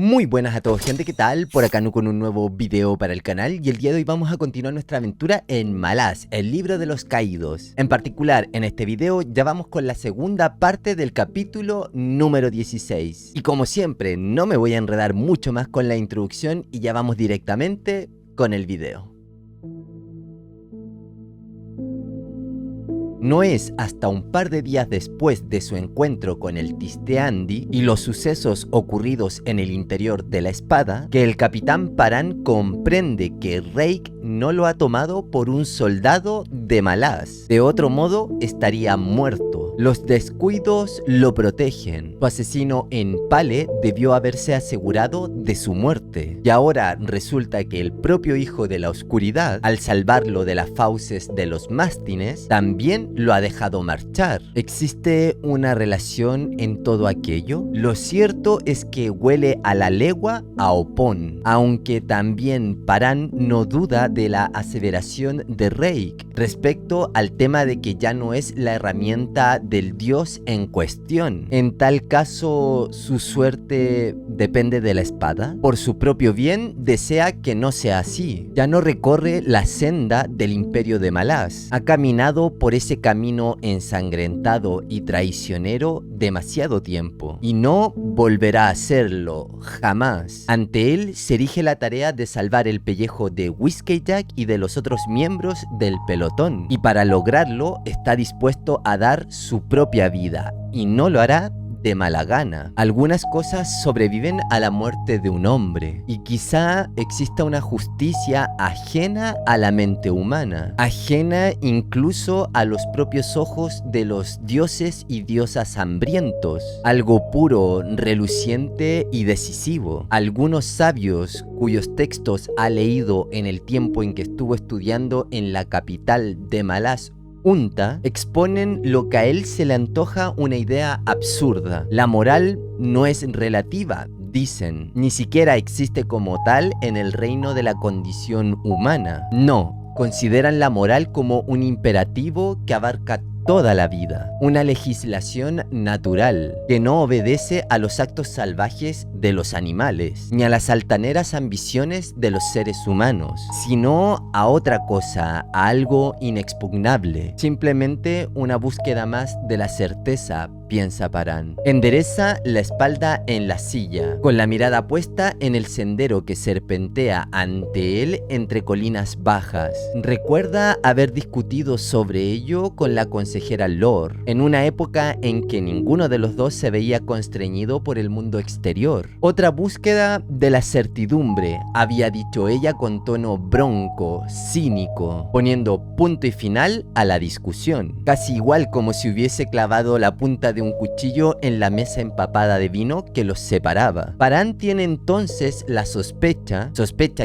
Muy buenas a todos, gente, ¿qué tal? Por acá con un nuevo video para el canal, y el día de hoy vamos a continuar nuestra aventura en Malaz, el libro de los caídos. En particular, en este video ya vamos con la segunda parte del capítulo número 16. Y como siempre, no me voy a enredar mucho más con la introducción y ya vamos directamente con el video. No es hasta un par de días después de su encuentro con el Tisteandi y los sucesos ocurridos en el interior de la espada que el capitán Paran comprende que Reik no lo ha tomado por un soldado de Malaz. De otro modo, estaría muerto. Los descuidos lo protegen. Su asesino en Pale debió haberse asegurado de su muerte. Y ahora resulta que el propio hijo de la oscuridad, al salvarlo de las fauces de los mástines, también lo ha dejado marchar. ¿Existe una relación en todo aquello? Lo cierto es que huele a la legua a Opón, aunque también Paran no duda de la aseveración de Reik respecto al tema de que ya no es la herramienta del dios en cuestión. En tal caso, ¿su suerte depende de la espada? Por su propio bien, desea que no sea así. Ya no recorre la senda del imperio de Malaz. Ha caminado por ese camino ensangrentado y traicionero demasiado tiempo, y no volverá a hacerlo, jamás. Ante él se erige la tarea de salvar el pellejo de Whiskey Jack y de los otros miembros del pelotón, y para lograrlo está dispuesto a dar su propia vida, y no lo hará de mala gana. Algunas cosas sobreviven a la muerte de un hombre, y quizá exista una justicia ajena a la mente humana, ajena incluso a los propios ojos de los dioses y diosas hambrientos, algo puro, reluciente y decisivo. Algunos sabios cuyos textos ha leído en el tiempo en que estuvo estudiando en la capital de Malaz Unta, exponen lo que a él se le antoja una idea absurda. La moral no es relativa, dicen, ni siquiera existe como tal en el reino de la condición humana. No, consideran la moral como un imperativo que abarca toda la vida, una legislación natural que no obedece a los actos salvajes de los animales, ni a las altaneras ambiciones de los seres humanos, sino a otra cosa, a algo inexpugnable, simplemente una búsqueda más de la certeza, piensa Paran. Endereza la espalda en la silla, con la mirada puesta en el sendero que serpentea ante él entre colinas bajas. Recuerda haber discutido sobre ello con la consejera Lore, en una época en que ninguno de los dos se veía constreñido por el mundo exterior. Otra búsqueda de la certidumbre, había dicho ella con tono bronco, cínico, poniendo punto y final a la discusión, casi igual como si hubiese clavado la punta de un cuchillo en la mesa empapada de vino que los separaba. Paran tiene entonces la sospecha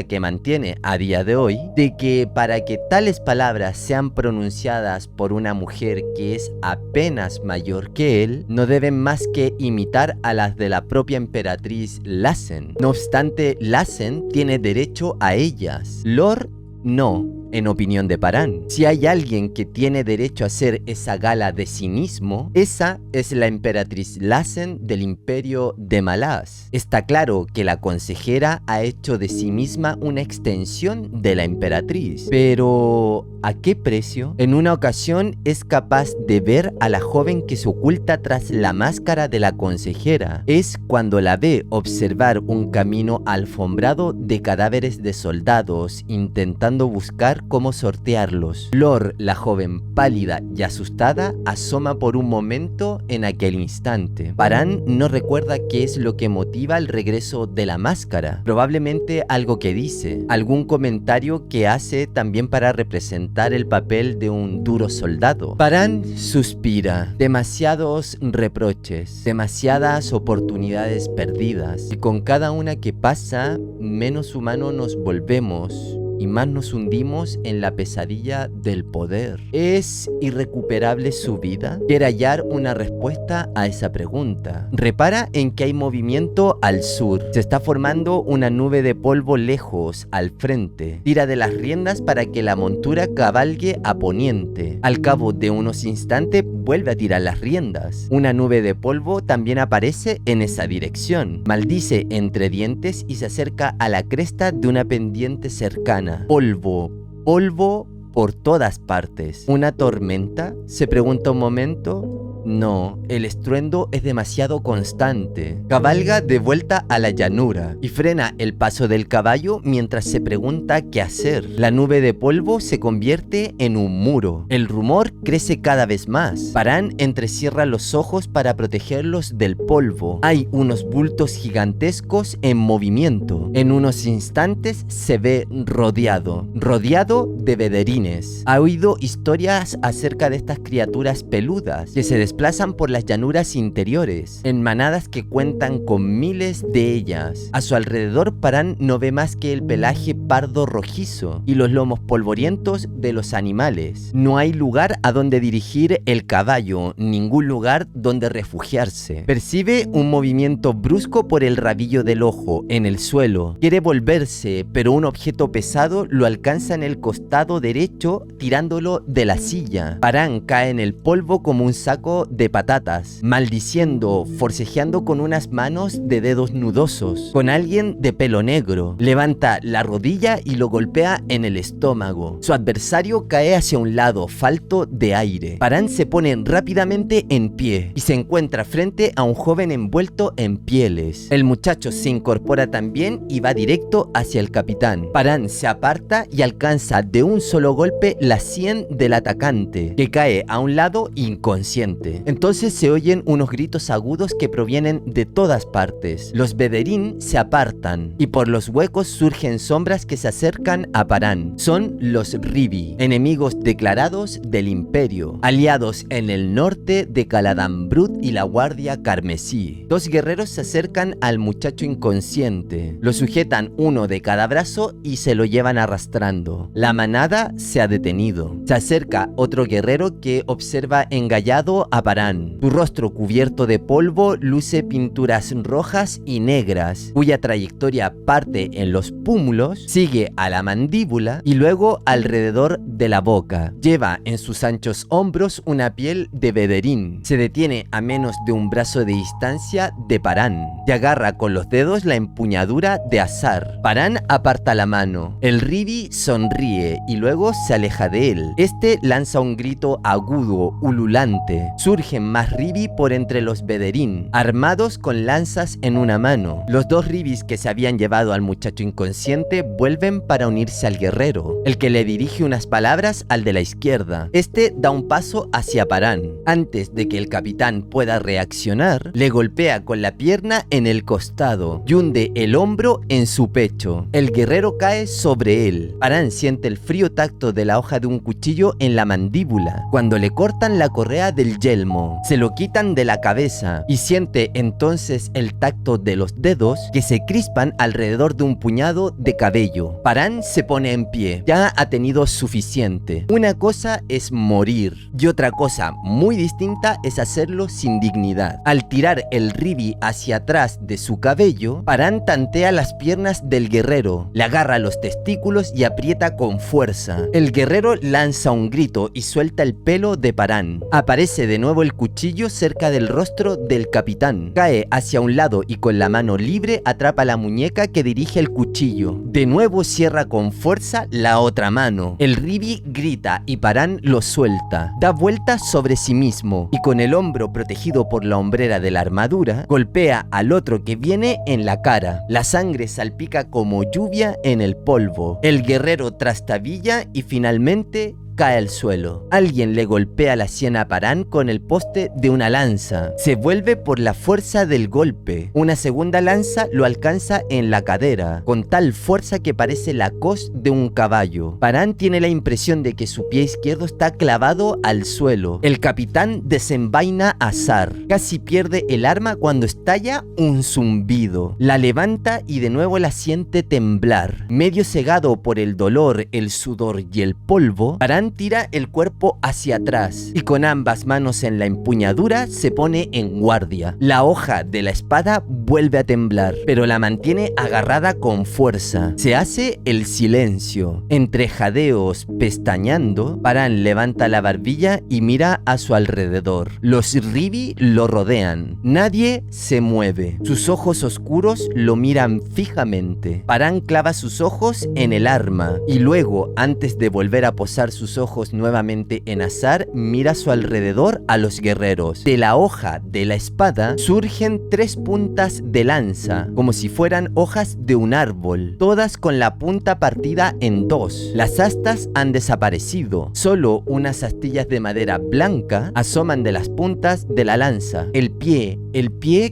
que mantiene a día de hoy, de que para que tales palabras sean pronunciadas por una mujer que es apenas mayor que él, no deben más que imitar a las de la propia emperatriz Lassen. No obstante, Lassen tiene derecho a ellas. Lore no, en opinión de Paran. Si hay alguien que tiene derecho a hacer esa gala de cinismo, esa es la emperatriz Lassen del imperio de Malaz. Está claro que la consejera ha hecho de sí misma una extensión de la emperatriz, pero ¿a qué precio? En una ocasión es capaz de ver a la joven que se oculta tras la máscara de la consejera. Es cuando la ve observar un camino alfombrado de cadáveres de soldados, intentando buscar cómo sortearlos. Lore, la joven pálida y asustada, asoma por un momento en aquel instante. Paran no recuerda qué es lo que motiva el regreso de la máscara. Probablemente algo que dice, algún comentario que hace también para representar el papel de un duro soldado. Paran suspira. Demasiados reproches, demasiadas oportunidades perdidas, y con cada una que pasa, menos humano nos volvemos. y más nos hundimos en la pesadilla del poder. ¿Es irrecuperable su vida? Quiere hallar una respuesta a esa pregunta. Repara en que hay movimiento al sur. Se está formando una nube de polvo lejos, al frente. Tira de las riendas para que la montura cabalgue a poniente. Al cabo de unos instantes vuelve a tirar las riendas. Una nube de polvo también aparece en esa dirección. Maldice entre dientes y se acerca a la cresta de una pendiente cercana. Polvo, polvo por todas partes. ¿Una tormenta? Se pregunta un momento. No, el estruendo es demasiado constante. Cabalga de vuelta a la llanura y frena el paso del caballo mientras se pregunta qué hacer. La nube de polvo se convierte en un muro. El rumor crece cada vez más. Paran entrecierra los ojos para protegerlos del polvo. Hay unos bultos gigantescos en movimiento. En unos instantes se ve rodeado de bederines. Ha oído historias acerca de estas criaturas peludas que se desplazan por las llanuras interiores, en manadas que cuentan con miles de ellas. A su alrededor Paran no ve más que el pelaje pardo rojizo y los lomos polvorientos de los animales. No hay lugar a donde dirigir el caballo, ningún lugar donde refugiarse. Percibe un movimiento brusco por el rabillo del ojo, en el suelo. Quiere volverse, pero un objeto pesado lo alcanza en el costado derecho, tirándolo de la silla. Paran cae en el polvo como un saco de patatas, maldiciendo, forcejeando con unas manos de dedos nudosos, con alguien de pelo negro. Levanta la rodilla y lo golpea en el estómago. Su adversario cae hacia un lado, falto de aire. Paran se pone rápidamente en pie y se encuentra frente a un joven envuelto en pieles. El muchacho se incorpora también y va directo hacia el capitán. Paran se aparta y alcanza de un solo golpe la sien del atacante, que cae a un lado inconsciente. Entonces se oyen unos gritos agudos que provienen de todas partes. Los bederín se apartan y por los huecos surgen sombras que se acercan a Paran. Son los Ribi, enemigos declarados del imperio, aliados en el norte de Caladambrut y la Guardia Carmesí. Dos guerreros se acercan al muchacho inconsciente. Lo sujetan uno de cada brazo y se lo llevan arrastrando. La manada se ha detenido. Se acerca otro guerrero que observa engallado a Paran. Su rostro cubierto de polvo luce pinturas rojas y negras, cuya trayectoria parte en los pómulos, sigue a la mandíbula y luego alrededor de la boca. Lleva en sus anchos hombros una piel de bederín. Se detiene a menos de un brazo de distancia de Paran y agarra con los dedos la empuñadura de Azar. Paran aparta la mano. El Ribi sonríe y luego se aleja de él. Este lanza un grito agudo, ululante. Surgen más Ribi por entre los bederín, armados con lanzas en una mano. Los dos Ribis que se habían llevado al muchacho inconsciente vuelven para unirse al guerrero, el que le dirige unas palabras al de la izquierda. Este da un paso hacia Paran. Antes de que el capitán pueda reaccionar, le golpea con la pierna en el costado y hunde el hombro en su pecho. El guerrero cae sobre él. Paran siente el frío tacto de la hoja de un cuchillo en la mandíbula cuando le cortan la correa del yelmo. Se lo quitan de la cabeza y siente entonces el tacto de los dedos que se crispan alrededor de un puñado de cabello. Paran se pone en pie. Ya ha tenido suficiente. Una cosa es morir y otra cosa muy distinta es hacerlo sin dignidad. Al tirar el Ribi hacia atrás de su cabello, Paran tantea las piernas del guerrero, le agarra los testículos y aprieta con fuerza. El guerrero lanza un grito y suelta el pelo de Paran. Aparece de nuevo el cuchillo cerca del rostro del capitán. Cae hacia un lado y con la mano libre atrapa la muñeca que dirige el cuchillo. De nuevo cierra con fuerza la otra mano. El Ribi grita y Paran lo suelta. Da vuelta sobre sí mismo y con el hombro protegido por la hombrera de la armadura, golpea al otro que viene en la cara. La sangre salpica como lluvia en el polvo. El guerrero trastabilla y finalmente cae al suelo. Alguien le golpea la sien a Paran con el poste de una lanza. Se vuelve por la fuerza del golpe. Una segunda lanza lo alcanza en la cadera, con tal fuerza que parece la coz de un caballo. Paran tiene la impresión de que su pie izquierdo está clavado al suelo. El capitán desenvaina a Zar. Casi pierde el arma cuando estalla un zumbido. La levanta y de nuevo la siente temblar. Medio cegado por el dolor, el sudor y el polvo, Paran tira el cuerpo hacia atrás y con ambas manos en la empuñadura se pone en guardia. La hoja de la espada vuelve a temblar, pero la mantiene agarrada con fuerza. Se hace el silencio. Entre jadeos, pestañeando, Paran levanta la barbilla y mira a su alrededor. Los Rivi lo rodean. Nadie se mueve. Sus ojos oscuros lo miran fijamente. Paran clava sus ojos en el arma y luego, antes de volver a posar sus ojos nuevamente en Azar, mira a su alrededor a los guerreros. De la hoja de la espada surgen 3 puntas de lanza, como si fueran hojas de un árbol, todas con la punta partida en 2. Las astas han desaparecido. Solo unas astillas de madera blanca asoman de las puntas de la lanza. El pie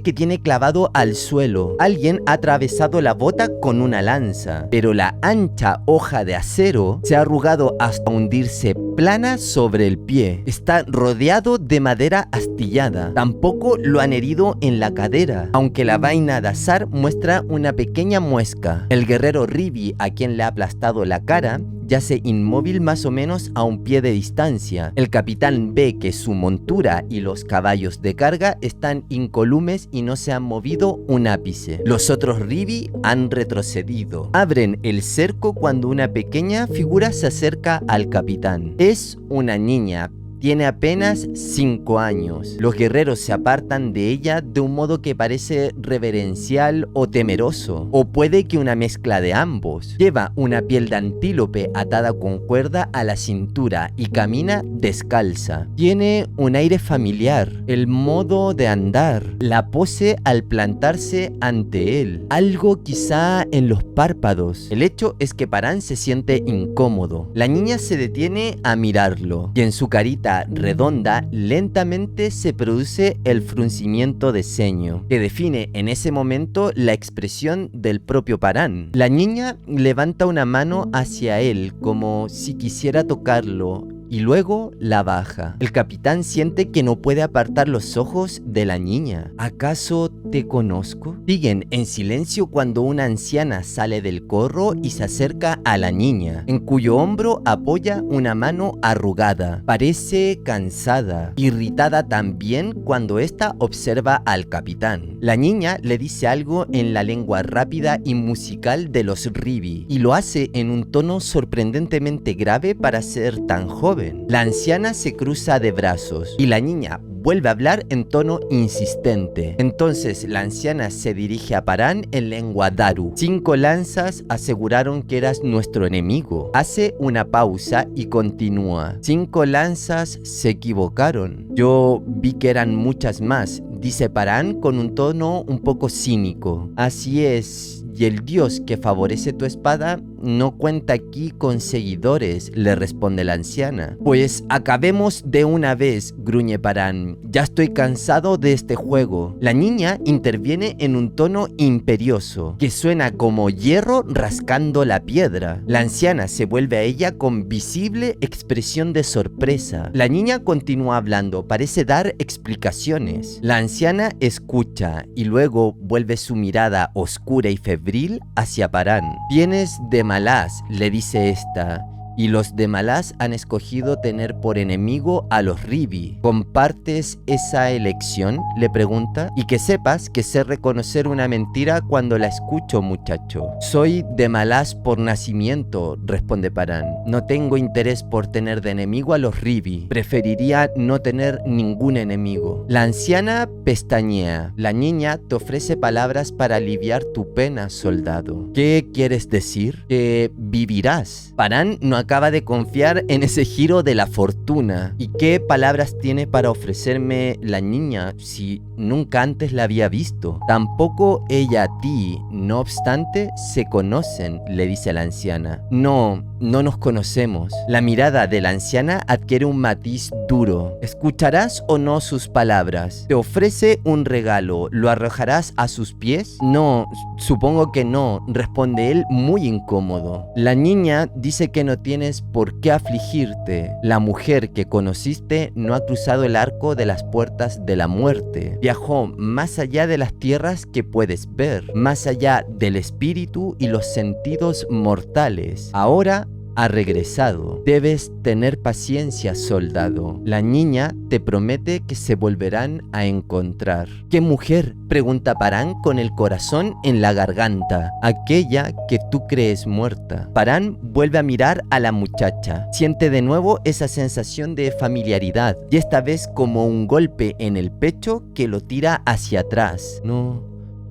que tiene clavado al suelo. Alguien ha atravesado la bota con una lanza, pero la ancha hoja de acero se ha arrugado hasta hundirse plana sobre el pie. Está rodeado de madera astillada. Tampoco lo han herido en la cadera, aunque la vaina de Azar muestra una pequeña muesca. El guerrero Rivi, a quien le ha aplastado la cara, yace inmóvil más o menos a un pie de distancia. El capitán ve que su montura y los caballos de carga están incolumes y no se han movido un ápice. Los otros Rivi han retrocedido. Abren el cerco cuando una pequeña figura se acerca al capitán. Es una niña. Tiene apenas 5 años. Los guerreros se apartan de ella de un modo que parece reverencial o temeroso, o puede que una mezcla de ambos. Lleva una piel de antílope atada con cuerda a la cintura y camina descalza. Tiene un aire familiar, el modo de andar, la pose al plantarse ante él, algo quizá en los párpados. El hecho es que Paran se siente incómodo. La niña se detiene a mirarlo y en su carita redonda lentamente se produce el fruncimiento de ceño, que define en ese momento la expresión del propio Paran. La niña levanta una mano hacia él como si quisiera tocarlo y luego la baja. El capitán siente que no puede apartar los ojos de la niña. ¿Acaso te conozco? Siguen en silencio cuando una anciana sale del corro y se acerca a la niña, en cuyo hombro apoya una mano arrugada. Parece cansada, irritada también cuando ésta observa al capitán. La niña le dice algo en la lengua rápida y musical de los Rivi, y lo hace en un tono sorprendentemente grave para ser tan joven. La anciana se cruza de brazos y la niña vuelve a hablar en tono insistente. Entonces la anciana se dirige a Paran en lengua Daru. 5 lanzas aseguraron que eras nuestro enemigo. Hace una pausa y continúa. 5 lanzas se equivocaron. Yo vi que eran muchas más, dice Paran con un tono un poco cínico. Así es. Y el dios que favorece tu espada no cuenta aquí con seguidores, le responde la anciana. Pues acabemos de una vez, gruñe Paran. Ya estoy cansado de este juego. La niña interviene en un tono imperioso, que suena como hierro rascando la piedra. La anciana se vuelve a ella con visible expresión de sorpresa. La niña continúa hablando, parece dar explicaciones. La anciana escucha y luego vuelve su mirada oscura y febril hacia Paran. Vienes de Malaz, le dice esta, y los de Malaz han escogido tener por enemigo a los Rivi. ¿Compartes esa elección?, le pregunta. Y que sepas que sé reconocer una mentira cuando la escucho, muchacho. Soy de Malaz por nacimiento, responde Paran. No tengo interés por tener de enemigo a los Rivi. Preferiría no tener ningún enemigo. La anciana pestañea. La niña te ofrece palabras para aliviar tu pena, soldado. ¿Qué quieres decir? Que vivirás. Paran no acaba de confiar en ese giro de la fortuna. ¿Y qué palabras tiene para ofrecerme la niña si nunca antes la había visto? Tampoco ella a ti. No obstante, se conocen, le dice la anciana. No nos conocemos. La mirada de la anciana adquiere un matiz duro. ¿Escucharás o no sus palabras? Te ofrece un regalo. ¿Lo arrojarás a sus pies? No, supongo que no, responde él muy incómodo. La niña dice que no tienes por qué afligirte. La mujer que conociste no ha cruzado el arco de las puertas de la muerte. Viajó más allá de las tierras que puedes ver, más allá del espíritu y los sentidos mortales. Ahora ha regresado. Debes tener paciencia, soldado. La niña te promete que se volverán a encontrar. ¿Qué mujer?, pregunta Parán con el corazón en la garganta. Aquella que tú crees muerta. Parán vuelve a mirar a la muchacha. Siente de nuevo esa sensación de familiaridad, y esta vez como un golpe en el pecho que lo tira hacia atrás.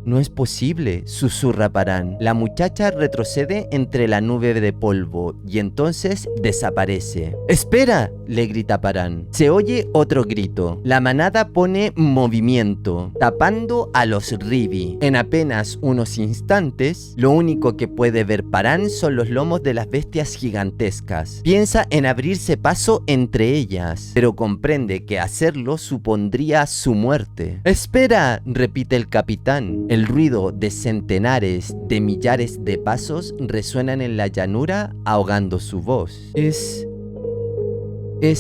No es posible, susurra Parán. La muchacha retrocede entre la nube de polvo y entonces desaparece. ¡Espera!, le grita Parán. Se oye otro grito. La manada pone movimiento, tapando a los Ribi. En apenas unos instantes, lo único que puede ver Parán son los lomos de las bestias gigantescas. Piensa en abrirse paso entre ellas, pero comprende que hacerlo supondría su muerte. ¡Espera!, repite el capitán. El ruido de centenares de millares de pasos resuenan en la llanura, ahogando su voz. Es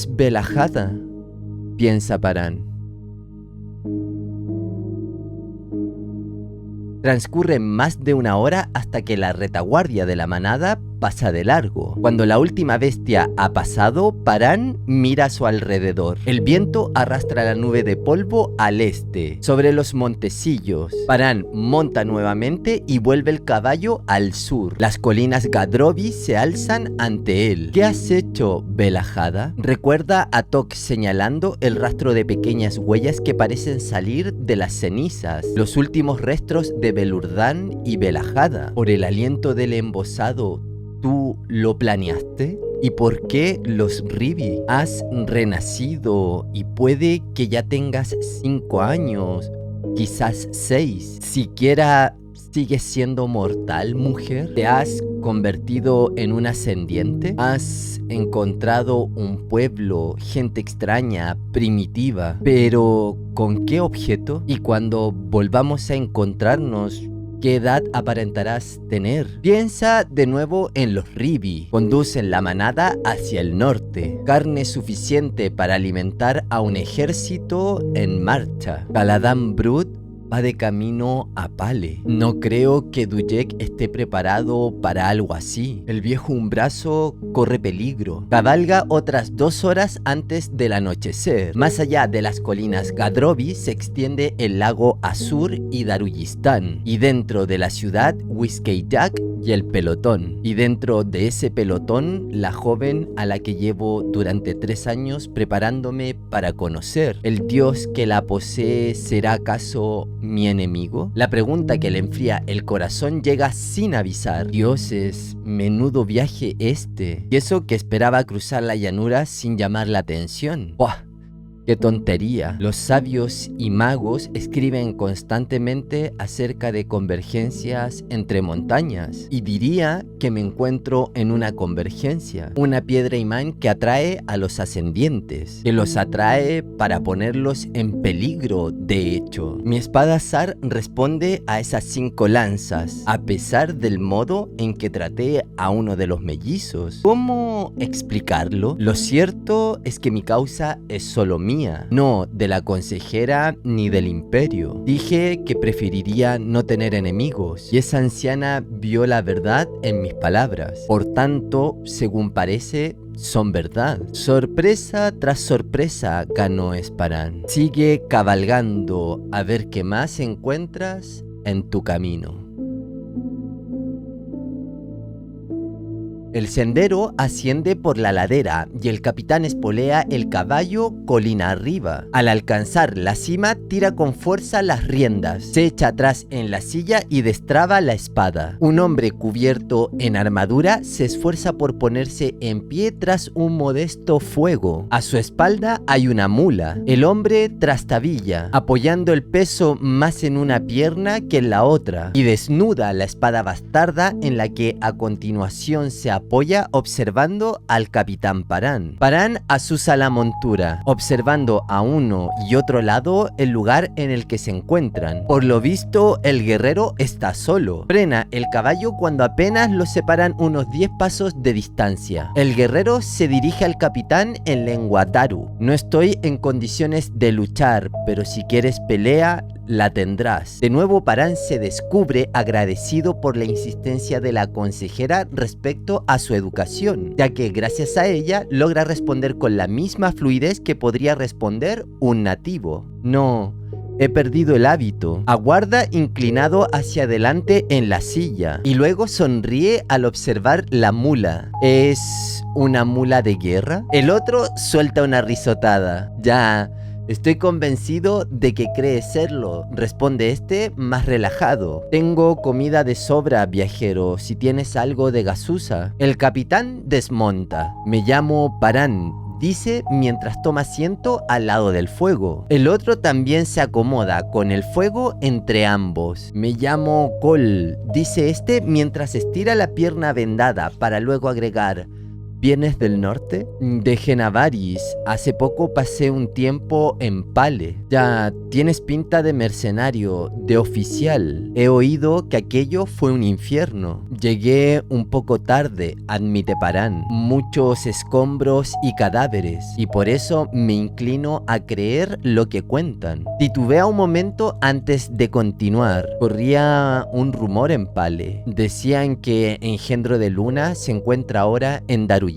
Belahada, piensa Parán. Transcurre más de una hora hasta que la retaguardia de la manada pasa de largo. Cuando la última bestia ha pasado, Parán mira a su alrededor. El viento arrastra la nube de polvo al este, sobre los montecillos. Parán monta nuevamente y vuelve el caballo al sur. Las colinas Gadrovi se alzan ante él. ¿Qué has hecho, Belahada?, recuerda a Tok señalando el rastro de pequeñas huellas que parecen salir de las cenizas. Los últimos restos de Belurdán y Belahada. Por el aliento del embosado, ¿tú lo planeaste? ¿Y por qué los Ribi? Has renacido y puede que ya tengas 5 años, quizás 6. ¿Siquiera sigues siendo mortal, mujer? ¿Te has convertido en un ascendiente? ¿Has encontrado un pueblo, gente extraña, primitiva? ¿Pero con qué objeto? Y cuando volvamos a encontrarnos, ¿qué edad aparentarás tener? Piensa de nuevo en los Ribi. Conducen la manada hacia el norte. Carne suficiente para alimentar a un ejército en marcha. Caladan Brut va de camino a Pale. No creo que Duyek esté preparado para algo así. El viejo Umbraso corre peligro. Cabalga otras 2 horas antes del anochecer. Más allá de las colinas Gadrovi se extiende el lago Azur y Daruyistán. Y dentro de la ciudad, Whiskeyjack y el pelotón. Y dentro de ese pelotón, la joven a la que llevo durante 3 años preparándome para conocer. ¿El dios que la posee será acaso mi enemigo? La pregunta que le enfría el corazón llega sin avisar. Dioses, menudo viaje este. Y eso que esperaba cruzar la llanura sin llamar la atención. ¡Buah! ¡Qué tontería! Los sabios y magos escriben constantemente acerca de convergencias entre montañas. Y diría que me encuentro en una convergencia. Una piedra imán que atrae a los ascendientes. Que los atrae para ponerlos en peligro, de hecho. Mi espada zar responde a esas 5 lanzas, a pesar del modo en que traté a uno de los mellizos. ¿Cómo explicarlo? Lo cierto es que mi causa es solo mía, no de la consejera ni del imperio. Dije que preferiría no tener enemigos, y esa anciana vio la verdad en mis palabras. Por tanto, según parece, son verdad. Sorpresa tras sorpresa ganó Esparán. Sigue cabalgando a ver qué más encuentras en tu camino. El sendero asciende por la ladera y el capitán espolea el caballo colina arriba. Al alcanzar la cima, tira con fuerza las riendas, se echa atrás en la silla y destraba la espada. Un hombre cubierto en armadura se esfuerza por ponerse en pie tras un modesto fuego. A su espalda hay una mula. El hombre trastabilla, apoyando el peso más en una pierna que en la otra, y desnuda la espada bastarda en la que a continuación se apoya observando al capitán Parán. Parán asusa la montura, observando a uno y otro lado el lugar en el que se encuentran. Por lo visto, el guerrero está solo. Frena el caballo cuando apenas los separan unos 10 pasos de distancia. El guerrero se dirige al capitán en lengua daru. No estoy en condiciones de luchar, pero si quieres pelea, la tendrás. De nuevo Parán se descubre agradecido por la insistencia de la consejera respecto a su educación, ya que gracias a ella logra responder con la misma fluidez que podría responder un nativo. No, he perdido el hábito. Aguarda inclinado hacia adelante en la silla y luego sonríe al observar la mula. ¿Es una mula de guerra? El otro suelta una risotada. Ya, estoy convencido de que cree serlo, responde este más relajado. Tengo comida de sobra, viajero, si tienes algo de gaseosa. El capitán desmonta. Me llamo Parán, dice mientras toma asiento al lado del fuego. El otro también se acomoda con el fuego entre ambos. Me llamo Col, dice este mientras estira la pierna vendada para luego agregar: ¿vienes del norte? De Genavaris. Hace poco pasé un tiempo en Pale. Ya, tienes pinta de mercenario, de oficial. He oído que aquello fue un infierno. Llegué un poco tarde, admite Parán. Muchos escombros y cadáveres, y por eso me inclino a creer lo que cuentan. Titubea un momento antes de continuar. Corría un rumor en Pale. Decían que Engendro de Luna se encuentra ahora en Daruyistán.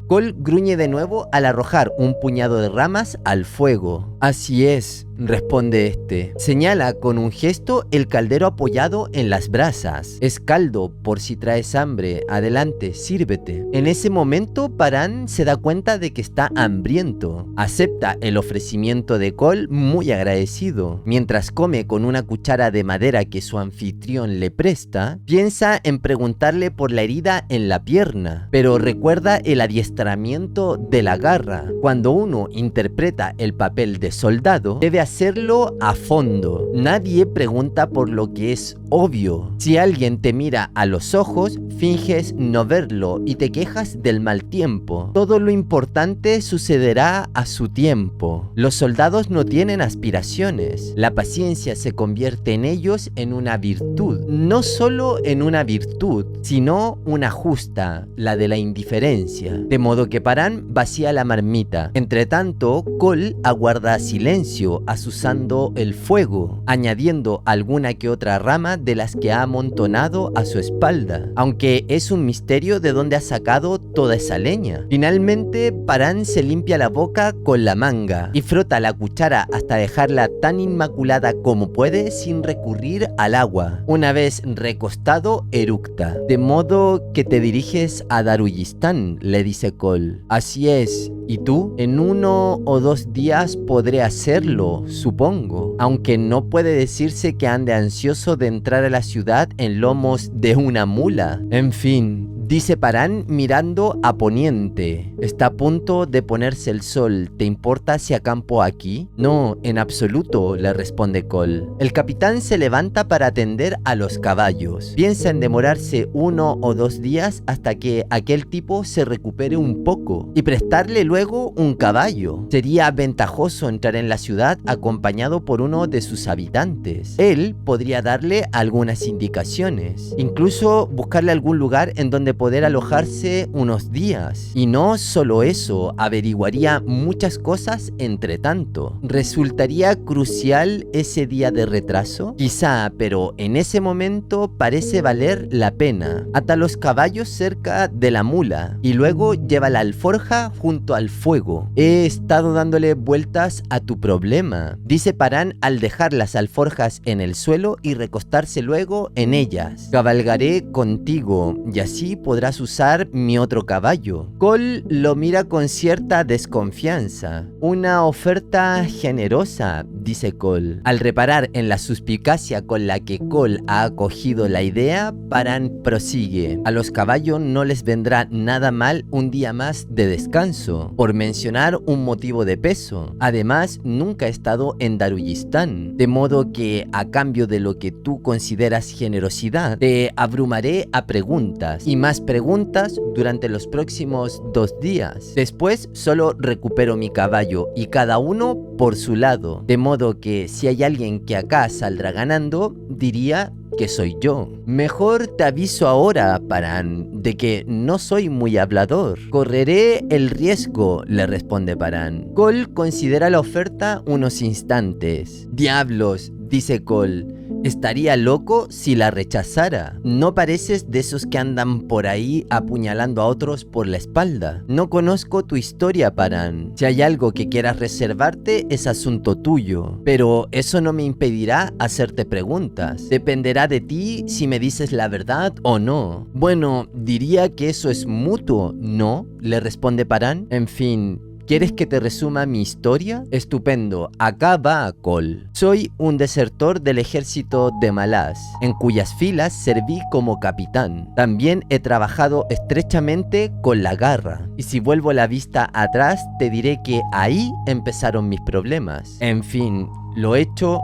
Col gruñe de nuevo al arrojar un puñado de ramas al fuego. Así es, responde este. Señala con un gesto el caldero apoyado en las brasas. Es caldo, por si traes hambre. Adelante, sírvete. En ese momento, Parán se da cuenta de que está hambriento. Acepta el ofrecimiento de Col muy agradecido. Mientras come con una cuchara de madera que su anfitrión le presta, piensa en preguntarle por la herida en la pierna, pero recuerda el adiestramiento de la garra. Cuando uno interpreta el papel de soldado, debe hacerlo a fondo. Nadie pregunta por lo que es obvio. Si alguien te mira a los ojos, finges no verlo y te quejas del mal tiempo. Todo lo importante sucederá a su tiempo. Los soldados no tienen aspiraciones. La paciencia se convierte en ellos en una virtud. No solo en una virtud, sino una justa, la de la indiferencia. De modo que Parán vacía la marmita. Entre tanto, Col aguarda silencio, azuzando el fuego, añadiendo alguna que otra rama de las que ha amontonado a su espalda, aunque es un misterio de dónde ha sacado toda esa leña. Finalmente, Parán se limpia la boca con la manga y frota la cuchara hasta dejarla tan inmaculada como puede sin recurrir al agua. Una vez recostado, eructa. De modo que te diriges a Daruyistán, le dice Col. Así es. ¿Y tú? En 1 o 2 días podré hacerlo, supongo. Aunque no puede decirse que ande ansioso de entrar a la ciudad en lomos de una mula. En fin, dice Parán mirando a poniente. Está a punto de ponerse el sol. ¿Te importa si acampo aquí? No, en absoluto, le responde Col. El capitán se levanta para atender a los caballos. Piensa en demorarse 1 o 2 días hasta que aquel tipo se recupere un poco y prestarle luego un caballo. Sería ventajoso entrar en la ciudad acompañado por uno de sus habitantes. Él podría darle algunas indicaciones, incluso buscarle algún lugar en donde poder alojarse unos días. Y no solo eso, averiguaría muchas cosas entre tanto. ¿Resultaría crucial ese día de retraso? Quizá, pero en ese momento parece valer la pena. Ata los caballos cerca de la mula y luego lleva la alforja junto al fuego. He estado dándole vueltas a tu problema, dice Parán al dejar las alforjas en el suelo y recostarse luego en ellas. Cabalgaré contigo y así podrás usar mi otro caballo. Cole lo mira con cierta desconfianza. Una oferta generosa, dice Cole. Al reparar en la suspicacia con la que Cole ha acogido la idea, Paran prosigue. A los caballos no les vendrá nada mal un día más de descanso, por mencionar un motivo de peso. Además, nunca he estado en Darujistán, de modo que a cambio de lo que tú consideras generosidad, te abrumaré a preguntas y más preguntas durante los próximos 2 días. Después solo recupero mi caballo y cada uno por su lado, de modo que si hay alguien que acá saldrá ganando, diría que soy yo. Mejor te aviso ahora, Paran, de que no soy muy hablador. Correré el riesgo, le responde Paran. Cole considera la oferta unos instantes. Diablos, dice Cole. Estaría loco si la rechazara. No pareces de esos que andan por ahí apuñalando a otros por la espalda. No conozco tu historia, Paran. Si hay algo que quieras reservarte, es asunto tuyo. Pero eso no me impedirá hacerte preguntas. Dependerá de ti si me dices la verdad o no. Bueno, diría que eso es mutuo, ¿no? Le responde Paran. En fin, ¿quieres que te resuma mi historia? Estupendo, acá va Cole. Soy un desertor del ejército de Malaz, en cuyas filas serví como capitán. También he trabajado estrechamente con la garra. Y si vuelvo la vista atrás, te diré que ahí empezaron mis problemas. En fin, lo hecho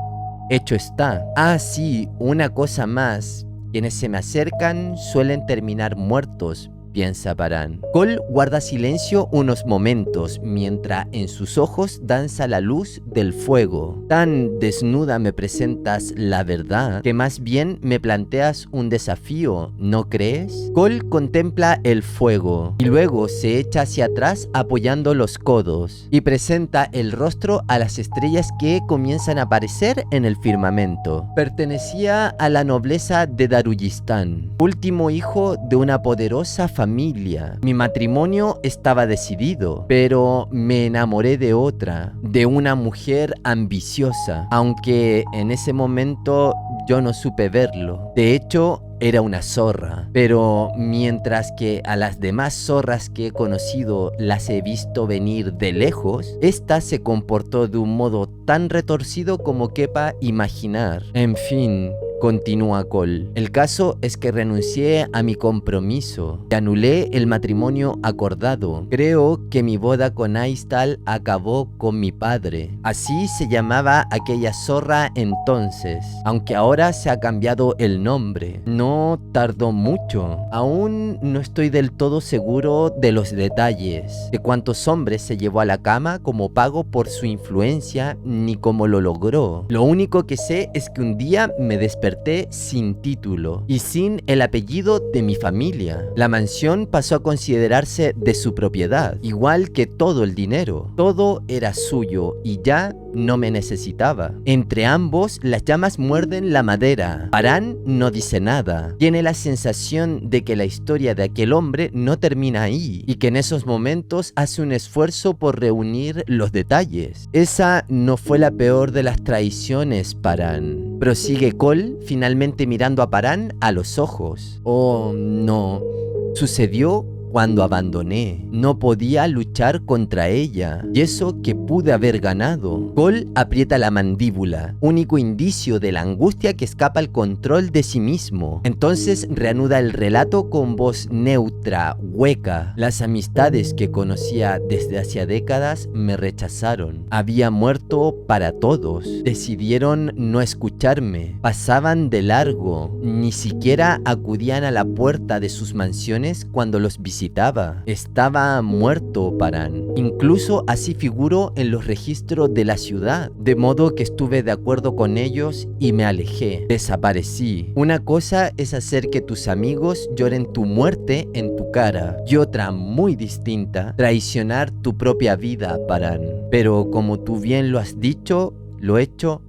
está. Ah, sí, una cosa más. Quienes se me acercan suelen terminar muertos, piensa Paran. Cole guarda silencio unos momentos mientras en sus ojos danza la luz del fuego. Tan desnuda me presentas la verdad que más bien me planteas un desafío, ¿no crees? Cole contempla el fuego y luego se echa hacia atrás apoyando los codos y presenta el rostro a las estrellas que comienzan a aparecer en el firmamento. Pertenecía a la nobleza de Darujistán, último hijo de una poderosa familia. Mi matrimonio estaba decidido, pero me enamoré de otra, de una mujer ambiciosa, aunque en ese momento yo no supe verlo. De hecho, era una zorra, pero mientras que a las demás zorras que he conocido las he visto venir de lejos, esta se comportó de un modo tan retorcido como quepa imaginar. En fin, continúa Cole. El caso es que renuncié a mi compromiso y anulé el matrimonio acordado. Creo que mi boda con Aistal acabó con mi padre. Así se llamaba aquella zorra entonces, aunque ahora se ha cambiado el nombre. No tardó mucho. Aún no estoy del todo seguro de los detalles, de cuántos hombres se llevó a la cama como pago por su influencia, ni cómo lo logró. Lo único que sé es que un día me desperté sin título y sin el apellido de mi familia. La mansión pasó a considerarse de su propiedad, igual que todo el dinero. Todo era suyo y ya no me necesitaba. Entre ambos, las llamas muerden la madera. Paran no dice nada. Tiene la sensación de que la historia de aquel hombre no termina ahí y que en esos momentos hace un esfuerzo por reunir los detalles. Esa no fue la peor de las traiciones, Paran. Prosigue Cole, finalmente mirando a Paran a los ojos. Oh, no. Sucedió cuando abandoné. No podía luchar contra ella, y eso que pude haber ganado. Cole aprieta la mandíbula, único indicio de la angustia que escapa al control de sí mismo. Entonces reanuda el relato con voz neutra, hueca. Las amistades que conocía desde hacía décadas me rechazaron. Había muerto para todos. Decidieron no escucharme. Pasaban de largo. Ni siquiera acudían a la puerta de sus mansiones cuando los visitaba. Estaba muerto, Paran. Incluso así figuró en los registros de la ciudad, de modo que estuve de acuerdo con ellos y me alejé. Desaparecí. Una cosa es hacer que tus amigos lloren tu muerte en tu cara, y otra muy distinta, traicionar tu propia vida, Paran. Pero como tú bien lo has dicho, lo hecho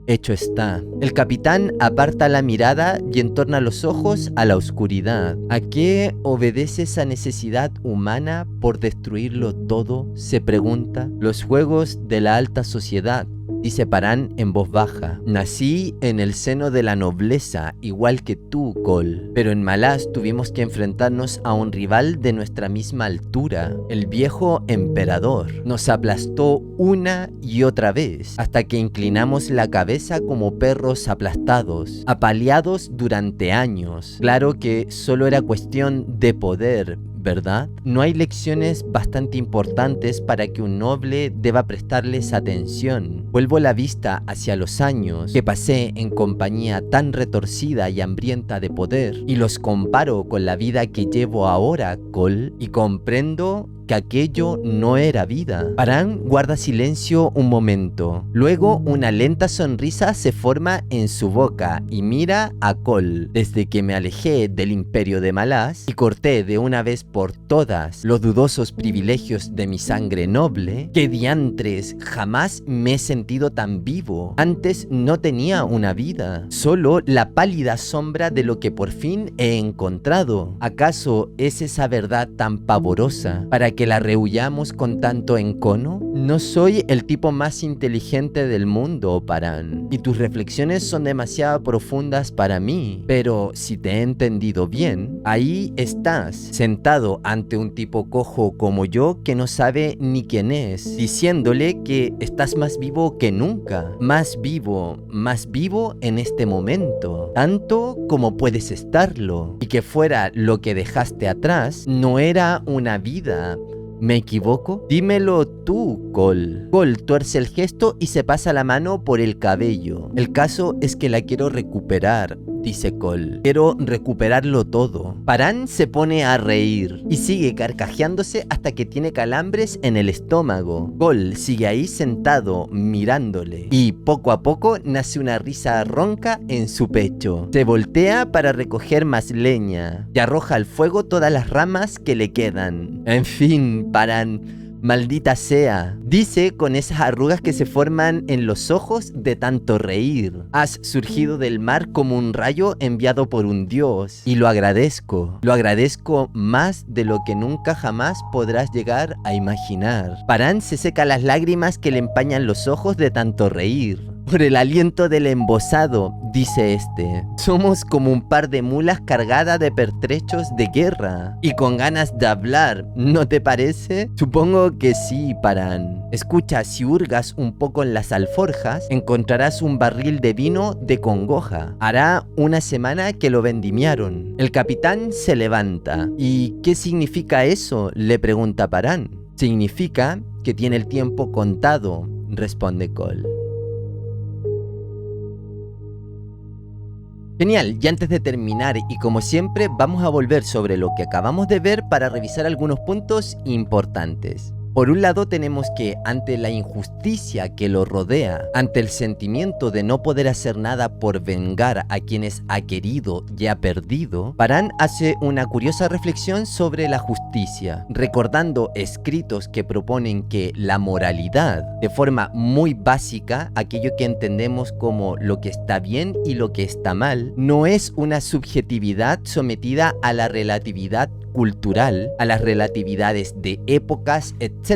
está. El capitán aparta la mirada y entorna los ojos a la oscuridad. ¿A qué obedece esa necesidad humana por destruirlo todo? Se pregunta. Los juegos de la alta sociedad, dice Paran en voz baja. Nací en el seno de la nobleza, igual que tú, Cole. Pero en Malaz tuvimos que enfrentarnos a un rival de nuestra misma altura, el viejo emperador. Nos aplastó una y otra vez, hasta que inclinamos la cabeza como perros aplastados, apaleados durante años. Claro que solo era cuestión de poder, ¿verdad? No hay lecciones bastante importantes para que un noble deba prestarles atención. Vuelvo la vista hacia los años que pasé en compañía tan retorcida y hambrienta de poder y los comparo con la vida que llevo ahora, Cole, y comprendo que aquello no era vida. Paran guarda silencio un momento. Luego una lenta sonrisa se forma en su boca y mira a Cole. Desde que me alejé del imperio de Malaz y corté de una vez por todas los dudosos privilegios de mi sangre noble, que diantres, jamás me he sentido tan vivo. Antes no tenía una vida, solo la pálida sombra de lo que por fin he encontrado. ¿Acaso es esa verdad tan pavorosa para que la rehuyamos con tanto encono? No soy el tipo más inteligente del mundo, Paran, y tus reflexiones son demasiado profundas para mí, pero si te he entendido bien, ahí estás, sentado ante un tipo cojo como yo que no sabe ni quién es, diciéndole que estás más vivo que nunca, más vivo en este momento, tanto como puedes estarlo, y que fuera lo que dejaste atrás, no era una vida. ¿Me equivoco? Dímelo tú, Cole. Cole tuerce el gesto y se pasa la mano por el cabello. El caso es que la quiero recuperar, dice Cole. Quiero recuperarlo todo. Paran se pone a reír y sigue carcajeándose hasta que tiene calambres en el estómago. Cole sigue ahí sentado mirándole y poco a poco nace una risa ronca en su pecho. Se voltea para recoger más leña y arroja al fuego todas las ramas que le quedan. En fin, Paran, maldita sea, dice con esas arrugas que se forman en los ojos de tanto reír. Has surgido del mar como un rayo enviado por un dios y lo agradezco más de lo que nunca jamás podrás llegar a imaginar. Paran se seca las lágrimas que le empañan los ojos de tanto reír. Por el aliento del embosado, dice este. Somos como un par de mulas cargadas de pertrechos de guerra y con ganas de hablar, ¿no te parece? Supongo que sí, Paran. Escucha, si hurgas un poco en las alforjas, encontrarás un barril de vino de congoja. Hará una semana que lo vendimiaron. El capitán se levanta. ¿Y qué significa eso?, le pregunta Paran. Significa que tiene el tiempo contado, responde Cole. Genial, y antes de terminar, y como siempre, vamos a volver sobre lo que acabamos de ver para revisar algunos puntos importantes. Por un lado tenemos que ante la injusticia que lo rodea, ante el sentimiento de no poder hacer nada por vengar a quienes ha querido y ha perdido, Paran hace una curiosa reflexión sobre la justicia, recordando escritos que proponen que la moralidad, de forma muy básica, aquello que entendemos como lo que está bien y lo que está mal, no es una subjetividad sometida a la relatividad cultural, a las relatividades de épocas, etc.,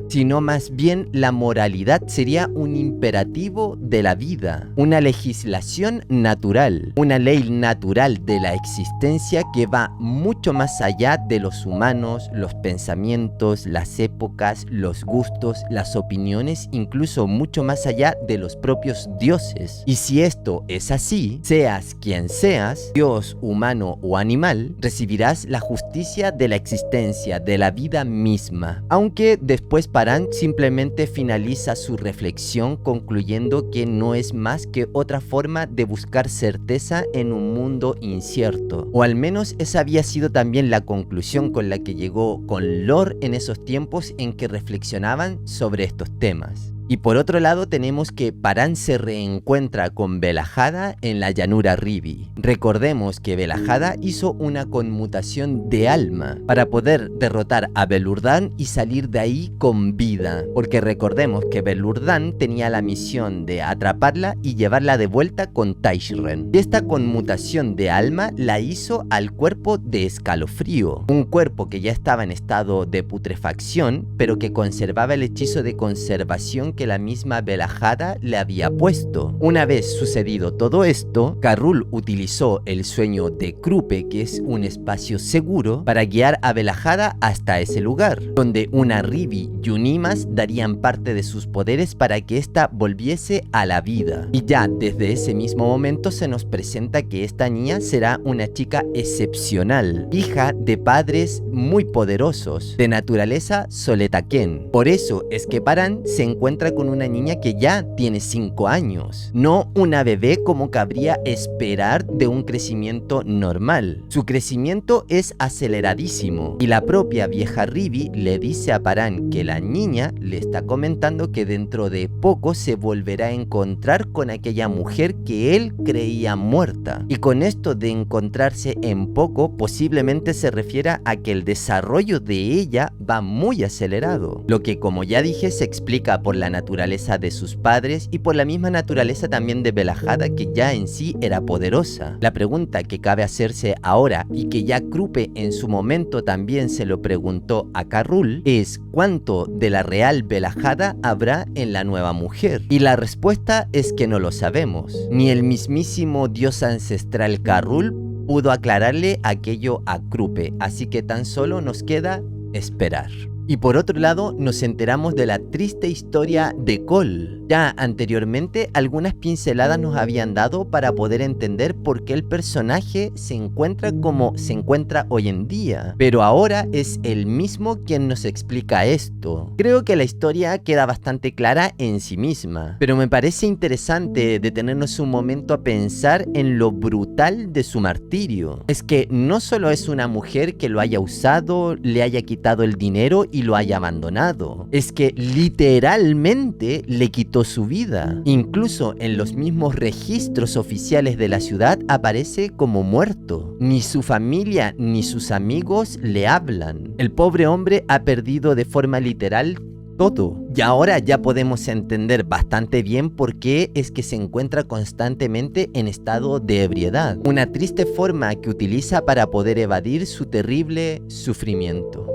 sino más bien la moralidad sería un imperativo de la vida, una legislación natural, una ley natural de la existencia que va mucho más allá de los humanos, los pensamientos, las épocas, los gustos, las opiniones, incluso mucho más allá de los propios dioses. Y si esto es así, seas quien seas, dios, humano o animal, recibirás la justicia de la existencia, de la vida misma. Aunque después Paran simplemente finaliza su reflexión concluyendo que no es más que otra forma de buscar certeza en un mundo incierto. O al menos esa había sido también la conclusión con la que llegó con Lore en esos tiempos en que reflexionaban sobre estos temas. Y por otro lado tenemos que Paran se reencuentra con Velahada en la llanura Ribi. Recordemos que Velahada hizo una conmutación de alma para poder derrotar a Belurdan y salir de ahí con vida. Porque recordemos que Belurdan tenía la misión de atraparla y llevarla de vuelta con Taishren. Y esta conmutación de alma la hizo al cuerpo de Escalofrío. Un cuerpo que ya estaba en estado de putrefacción, pero que conservaba el hechizo de conservación que que la misma Belahada le había puesto. Una vez sucedido todo esto, Carroll utilizó el sueño de Krupe, que es un espacio seguro, para guiar a Belahada hasta ese lugar, donde una Rivi y un Imas darían parte de sus poderes para que ésta volviese a la vida. Y ya desde ese mismo momento se nos presenta que esta niña será una chica excepcional, hija de padres muy poderosos, de naturaleza soletaquén. Por eso es que Paran se encuentra con una niña que ya tiene 5 años, no una bebé como cabría esperar de un crecimiento normal. Su crecimiento es aceleradísimo y la propia vieja Rivi le dice a Paran que la niña le está comentando que dentro de poco se volverá a encontrar con aquella mujer que él creía muerta. Y con esto de encontrarse en poco, posiblemente se refiera a que el desarrollo de ella va muy acelerado, lo que, como ya dije, se explica por la naturaleza de sus padres y por la misma naturaleza también de Belahada, que ya en sí era poderosa. La pregunta que cabe hacerse ahora, y que ya Krupe en su momento también se lo preguntó a Carroll, es ¿cuánto de la real Belahada habrá en la nueva mujer? Y la respuesta es que no lo sabemos. Ni el mismísimo dios ancestral Carroll pudo aclararle aquello a Krupe, así que tan solo nos queda esperar. Y por otro lado, nos enteramos de la triste historia de Cole. Ya anteriormente, algunas pinceladas nos habían dado para poder entender por qué el personaje se encuentra como se encuentra hoy en día. Pero ahora es él mismo quien nos explica esto. Creo que la historia queda bastante clara en sí misma, pero me parece interesante detenernos un momento a pensar en lo brutal de su martirio. Es que no solo es una mujer que lo haya usado, le haya quitado el dinero y lo haya abandonado, es que literalmente le quitó su vida. Incluso en los mismos registros oficiales de la ciudad aparece como muerto. Ni su familia ni sus amigos le hablan. El pobre hombre ha perdido de forma literal todo. Y ahora ya podemos entender bastante bien por qué es que se encuentra constantemente en estado de ebriedad. Una triste forma que utiliza para poder evadir su terrible sufrimiento.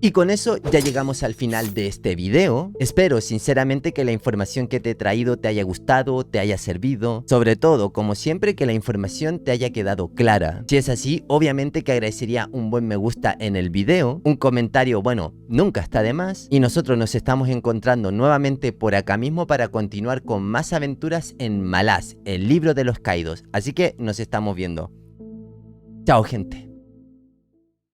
Y con eso ya llegamos al final de este video. Espero sinceramente que la información que te he traído te haya gustado, te haya servido. Sobre todo, como siempre, que la información te haya quedado clara. Si es así, obviamente que agradecería un buen me gusta en el video. Un comentario, bueno, nunca está de más. Y nosotros nos estamos encontrando nuevamente por acá mismo para continuar con más aventuras en Malaz, el libro de los caídos. Así que nos estamos viendo. Chao, gente.